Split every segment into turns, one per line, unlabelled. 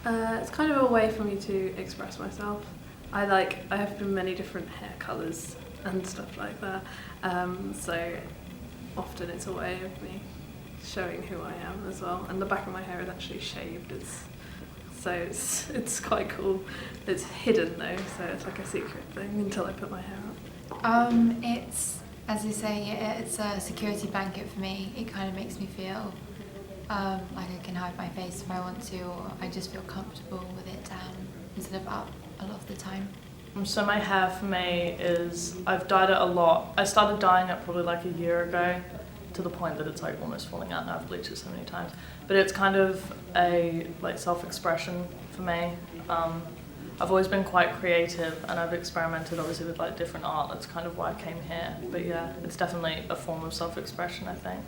It's kind of a way for me to express myself. I have many different hair colours and stuff like that, so often it's a way of me showing who I am as well. And the back of my hair is actually shaved, so it's quite cool. It's hidden though, so it's like a secret thing until I put my hair up.
It's, as you say, it's a security blanket for me. It kind of makes me feel like I can hide my face if I want to, or I just feel comfortable with it down instead of up a lot of the time.
So my hair for me is, I've dyed it a lot. I started dyeing it probably like a year ago, to the point that it's like almost falling out now. I've bleached it so many times. But it's kind of a like self-expression for me. I've always been quite creative, and I've experimented obviously with like different art. That's kind of why I came here. But yeah, it's definitely a form of self-expression, I think.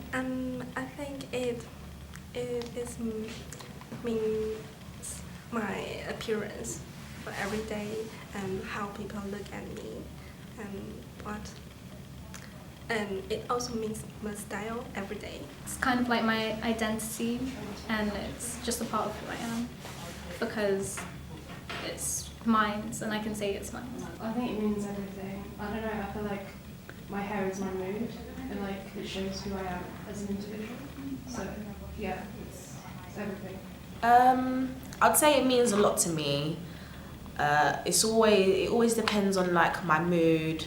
I think it means my appearance for every day and how people look at me and it also means my style every day.
It's kind of like my identity, and it's just a part of who I am because it's mine, and I can say it's mine.
I think it means everything. I don't know, I feel like my hair is my mood, and like it shows who I am as an individual. So yeah, it's everything.
I'd say it means a lot to me. It always depends on like my mood.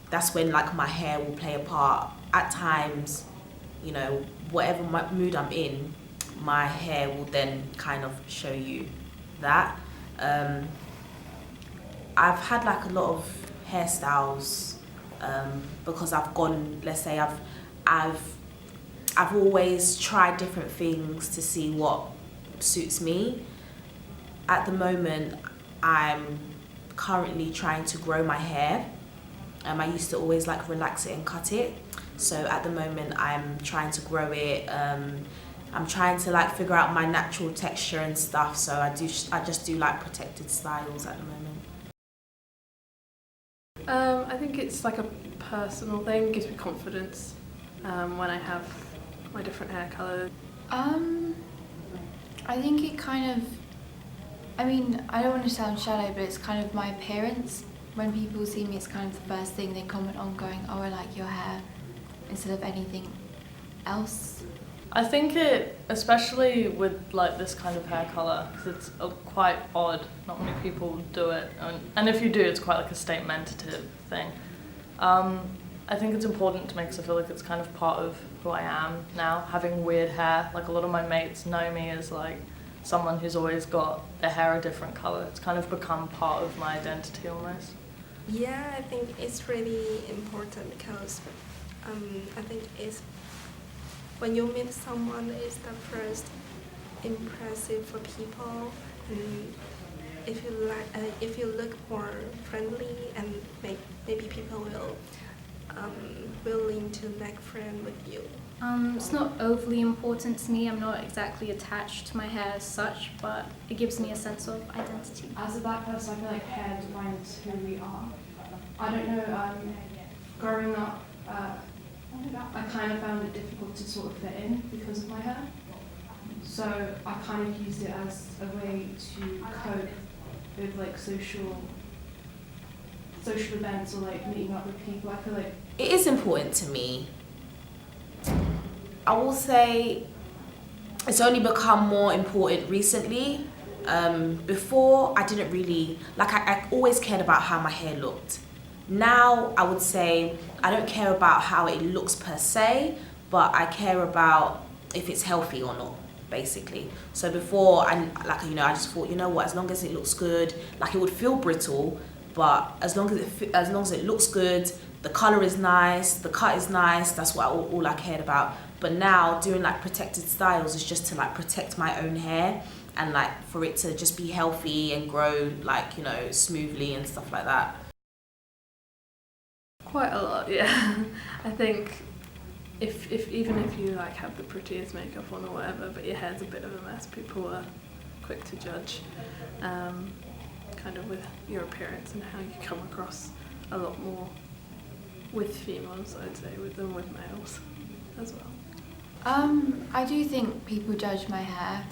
That's when like my hair will play a part. At times, you know, whatever mood I'm in, my hair will then kind of show you that. I've had like a lot of hairstyles because I've gone, let's say I've always tried different things to see what suits me. At the moment, I'm currently trying to grow my hair. I used to always like relax it and cut it. So at the moment, I'm trying to grow it. I'm trying to like figure out my natural texture and stuff. So I just do like protected styles at the moment.
I think it's like a personal thing. It gives me confidence when I have my different hair colours.
I think it kind of, I mean, I don't want to sound shallow, but it's kind of my appearance. When people see me, it's kind of the first thing they comment on, going, oh, I like your hair, instead of anything else.
I think it, especially with like this kind of hair colour, because it's quite odd, not many people do it, and if you do, it's quite like a statementative thing. I think it's important to me because I feel like it's kind of part of who I am now, having weird hair. Like a lot of my mates know me as like someone who's always got their hair a different colour. It's kind of become part of my identity almost.
Yeah, I think it's really important because I think it's when you meet someone, it's the first impressive for people, and if you look more friendly, and maybe people will willing to make friends with you.
It's not overly important to me. I'm not exactly attached to my hair as such, but it gives me a sense of identity.
As a black person, I feel like hair defines who we are. I don't know, growing up, I kind of found it difficult to sort of fit in because of my hair. So I kind of used it as a way to cope with like social events or like meeting up with people. I feel like
it is important to me. I will say it's only become more important recently. Before I didn't really, like I always cared about how my hair looked. Now I would say I don't care about how it looks per se, but I care about if it's healthy or not, basically. So before, I just thought, you know what, as long as it looks good, like it would feel brittle, but as long as it looks good, the color is nice, the cut is nice, that's what all I cared about. But now doing like protected styles is just to like protect my own hair and like for it to just be healthy and grow like, you know, smoothly and stuff like that.
Quite a lot, yeah. I think even if you like have the prettiest makeup on or whatever, but your hair's a bit of a mess, people are quick to judge, kind of with your appearance and how you come across a lot more with females, I'd say, than with males as well.
I do think people judge my hair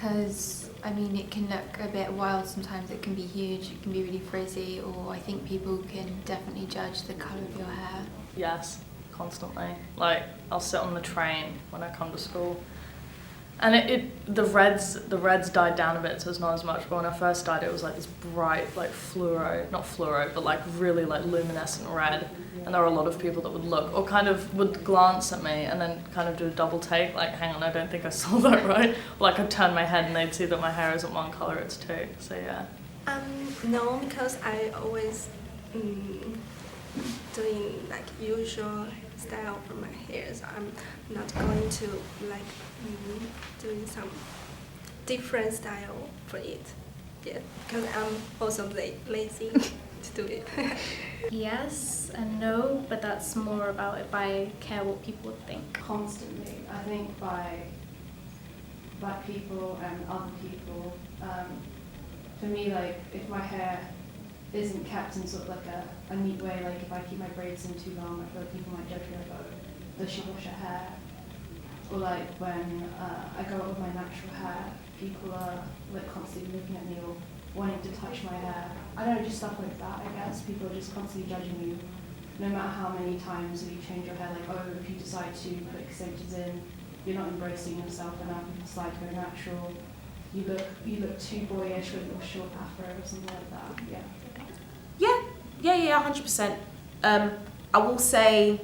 because I mean it can look a bit wild sometimes. It can be huge, it can be really frizzy, or I think people can definitely judge the colour of your hair.
Yes, constantly. Like, I'll sit on the train when I come to school, and the reds died down a bit, so it's not as much. But when I first dyed it, it was like this bright, like not fluoro, but like really like luminescent red. And there were a lot of people that would look, or kind of would glance at me and then kind of do a double take, like, hang on, I don't think I saw that right. Like, I'd turn my head and they'd see that my hair isn't one colour, it's two. So yeah.
No, because I always doing like usual style for my hair, so I'm not going to like doing some different style for it. Yeah, because I'm also lazy to do it.
Yes and no, but that's more about if I care what people would think.
Constantly, I think by black people and other people. For me, like, if my hair isn't kept in sort of like a neat way, like if I keep my braids in too long, I feel like people might judge me, like, oh, does she wash her hair? Or like when I go out with my natural hair, people are like constantly looking at me or wanting to touch my hair. I don't know, just stuff like that, I guess. People are just constantly judging you, no matter how many times you change your hair. Like, oh, if you decide to put extensions in, you're not embracing yourself, and now people decide to go natural. You look too boyish with your short afro or something like that.
Yeah, 100%. I will say,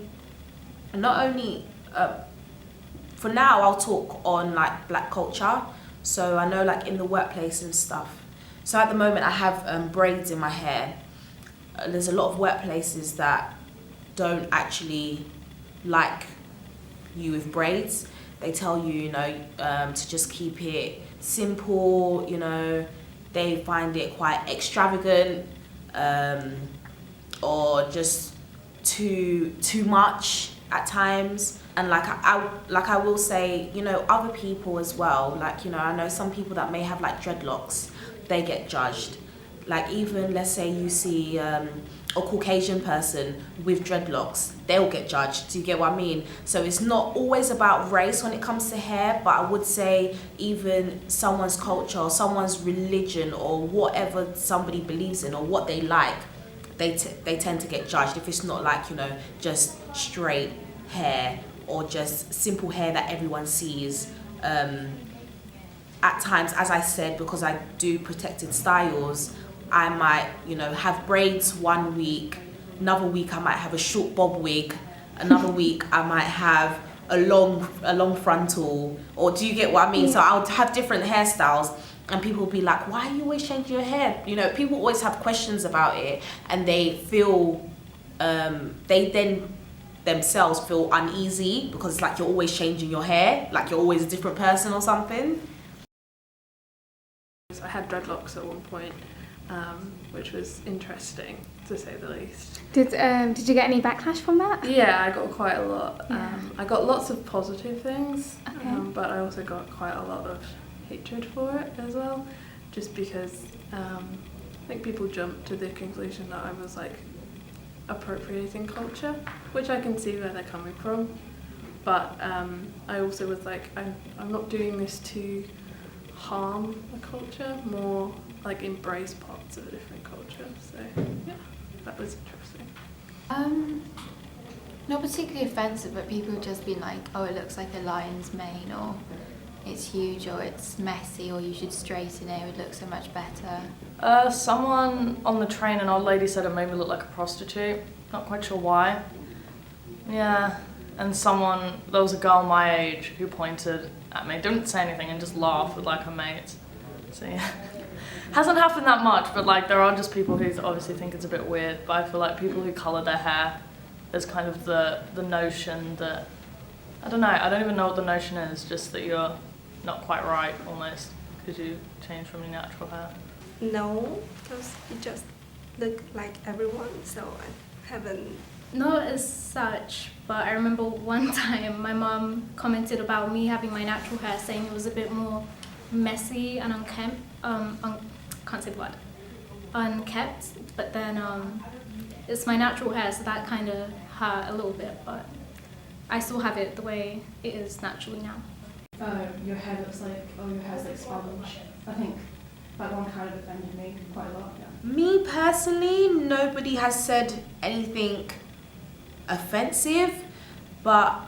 not only for now, I'll talk on like black culture. So I know like in the workplace and stuff. So at the moment I have braids in my hair. There's a lot of workplaces that don't actually like you with braids. They tell you, to just keep it simple, they find it quite extravagant, or just too much at times. And like I will say, other people as well, like, I know some people that may have like dreadlocks, they get judged. Like, even let's say you see a Caucasian person with dreadlocks, they'll get judged. Do you get what I mean? So it's not always about race when it comes to hair, but I would say even someone's culture or someone's religion or whatever somebody believes in or what they like, they tend to get judged if it's not like, just straight hair or just simple hair that everyone sees. At times, as I said, because I do protected styles, I might, have braids one week, another week I might have a short bob wig, another week I might have a long frontal, or do you get what I mean? So I'll have different hairstyles and people will be like, why are you always changing your hair? People always have questions about it and they feel, they then themselves feel uneasy because it's like you're always changing your hair, like you're always a different person or something.
I had dreadlocks at one point, which was interesting to say the least.
Did you get any backlash from that?
Yeah, I got quite a lot.
Yeah.
I got lots of positive things,
Okay.
but I also got quite a lot of hatred for it as well, just because I think people jumped to the conclusion that I was like appropriating culture, which I can see where they're coming from, but I also was like, I'm not doing this to harm a culture, more like embrace parts of a different culture. So yeah, that was interesting.
Not particularly offensive, but people have just been like, oh, it looks like a lion's mane, or it's huge, or it's messy, or you should straighten it, it would look so much better.
Someone on the train, an old lady, said it made me look like a prostitute. Not quite sure why. Yeah, and there was a girl my age who pointed at me, didn't say anything and just laughed with like her mates. So yeah, hasn't happened that much, but like there are just people who obviously think it's a bit weird, but I feel like people who colour their hair, there's kind of the notion that, I don't know, I don't even know what the notion is, just that you're not quite right almost because you changed from your natural hair.
No, because it just look like everyone, so I haven't.
Not as such, but I remember one time my mum commented about me having my natural hair, saying it was a bit more messy and unkempt. Can't say the word. Unkept, but then it's my natural hair, so that kind of hurt a little bit, but I still have it the way it is naturally now.
your hair looks like, oh, your hair's like sponge. I think that one kind of offended me quite a lot. Yeah.
Me personally, nobody has said anything offensive, but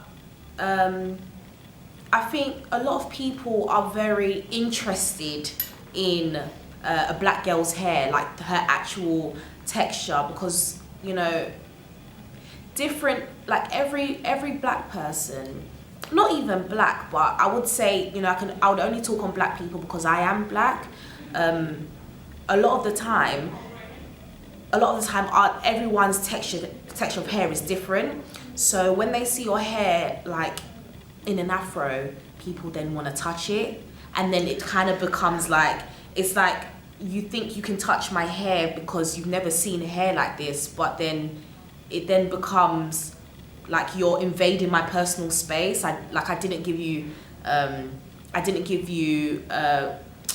I think a lot of people are very interested in a black girl's hair, like her actual texture, because you know, different, like every black person, not even black, but I would say, you know, I would only talk on black people because I am black. A lot of the time, everyone's texture of hair is different. So when they see your hair like in an afro, people then want to touch it, and then it kind of becomes like, it's like you think you can touch my hair because you've never seen hair like this, but then it then becomes like you're invading my personal space. I didn't give you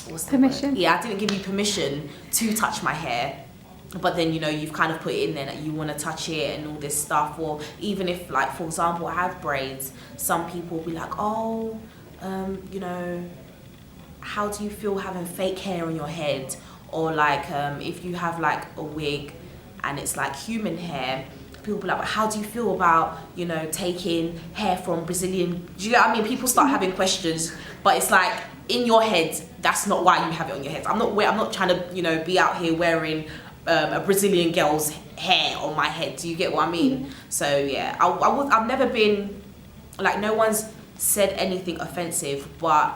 what's the
Permission.
word? Yeah, I didn't give you permission to touch my hair, but then, you know, you've kind of put it in there that you want to touch it and all this stuff. Or even if, like, for example, I have braids, some people will be like, oh, you know, how do you feel having fake hair on your head? Or like if you have like a wig and it's like human hair, people will be like, how do you feel about, you know, taking hair from Brazilian? Do you know what I mean? People start having questions, but it's like, in your head, that's not why you have it on your head. I'm not trying to, you know, be out here wearing a Brazilian girl's hair on my head. Do you get what I mean? Mm-hmm. So yeah, I've never been, like, no one's said anything offensive, but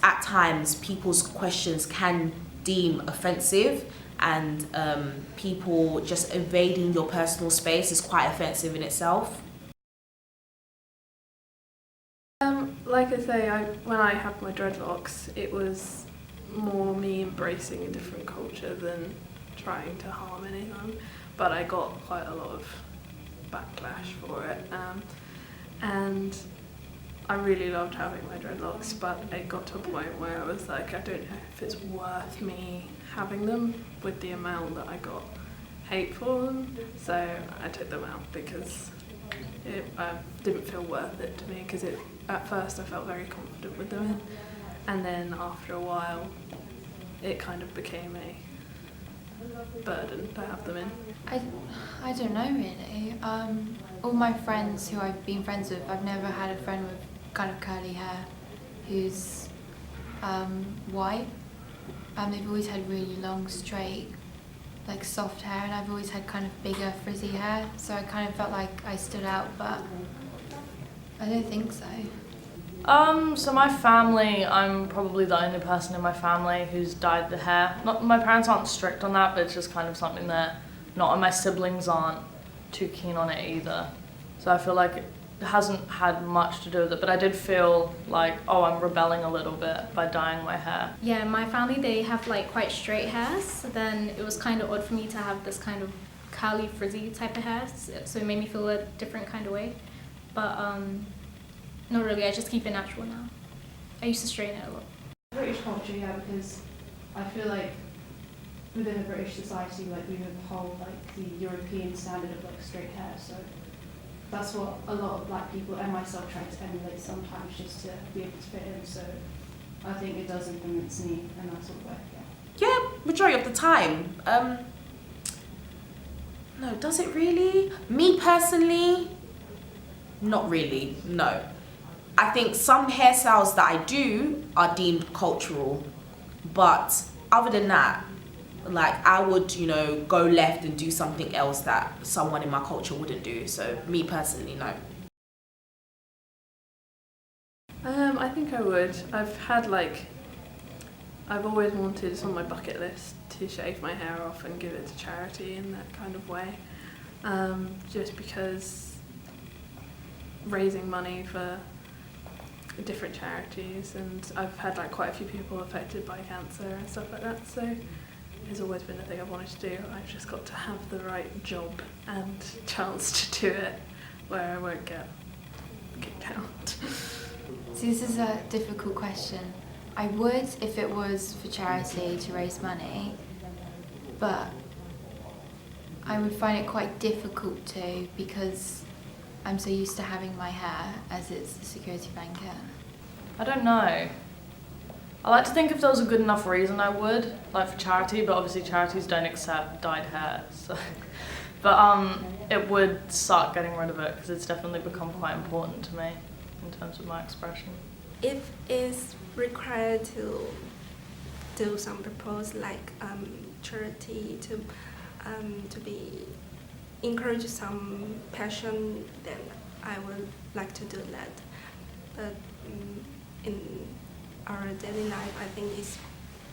at times people's questions can deem offensive, and people just invading your personal space is quite offensive in itself.
Like I say, when I had my dreadlocks, it was more me embracing a different culture than trying to harm anyone, but I got quite a lot of backlash for it, and I really loved having my dreadlocks, but it got to a point where I was like, I don't know if it's worth me having them with the amount that I got hate for them, so I took them out because it didn't feel worth it to me, because at first I felt very confident with them in, and then after a while it kind of became a burden to have them in.
I don't know really. All my friends who I've been friends with, I've never had a friend with kind of curly hair who's white. They've always had really long, straight, like soft hair, and I've always had kind of bigger, frizzy hair, so I kind of felt like I stood out, but I don't think so.
So my family, I'm probably the only person in my family who's dyed the hair. My parents aren't strict on that, but it's just kind of something that and my siblings aren't too keen on it either. So I feel like it hasn't had much to do with it, but I did feel like, oh, I'm rebelling a little bit by dyeing my hair.
Yeah, my family, they have like quite straight hairs, so then it was kind of odd for me to have this kind of curly, frizzy type of hair, so it made me feel a different kind of way. But not really, I just keep it natural now. I used to straighten it a lot.
British culture, yeah, because I feel like within a British society, like, we uphold like the European standard of like straight hair, so that's what a lot of black people and myself try to emulate sometimes, just to be able to fit in. So I think it does influence me in that sort of way.
Yeah, majority of the time. No, does it really? Me personally, not really, no. I think some hairstyles that I do are deemed cultural, but other than that, like, I would, you know, go left and do something else that someone in my culture wouldn't do. So me personally, no.
I think I would. I've always wanted, it's on my bucket list, to shave my hair off and give it to charity in that kind of way. Just because raising money for different charities, and I've had like quite a few people affected by cancer and stuff like that, so it's always been a thing I've wanted to do. I've just got to have the right job and chance to do it where I won't get kicked out.
So this is a difficult question. I would if it was for charity to raise money, but I would find it quite difficult to, because I'm so used to having my hair as it's a security blanket.
I don't know. I like to think if there was a good enough reason I would, like for charity, but obviously charities don't accept dyed hair, so. But it would suck getting rid of it because it's definitely become quite important to me in terms of my expression.
If it's required to do some purpose like charity to be encourage some passion, then I would like to do that. But in our daily life, I think it's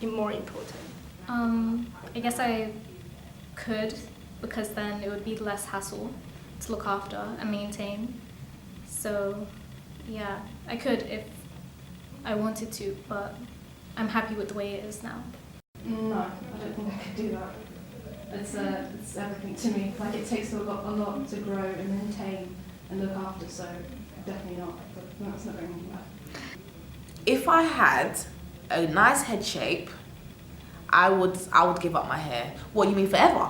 more important.
I guess I could, because then it would be less hassle to look after and maintain. So yeah, I could if I wanted to, but I'm happy with the way it is now.
No, I don't think I could do that. It's everything to me. Like, it takes a lot to grow and maintain and look after, so definitely not. But that's not very much.
If I had a nice head shape, I would give up my hair. What, you mean forever?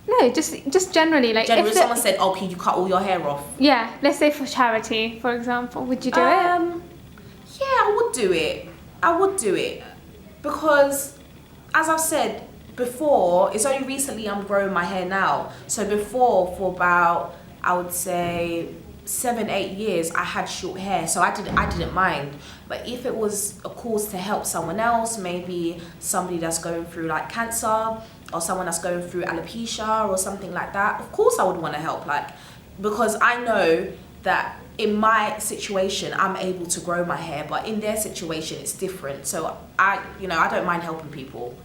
No, just generally, like
Generally,
if
if someone said, "Oh, can you cut all your hair off?"
yeah, let's say for charity, for example, would you do it?
Yeah, I would do it. I would do it because, as I've said before, it's only recently I'm growing my hair now. So before, for about, I would say 7-8 years, I had short hair, so I didn't mind. But if it was a cause to help someone else, maybe somebody that's going through like cancer, or someone that's going through alopecia or something like that, of course I would want to help, like, because I know that in my situation I'm able to grow my hair, but in their situation it's different. So I don't mind helping people.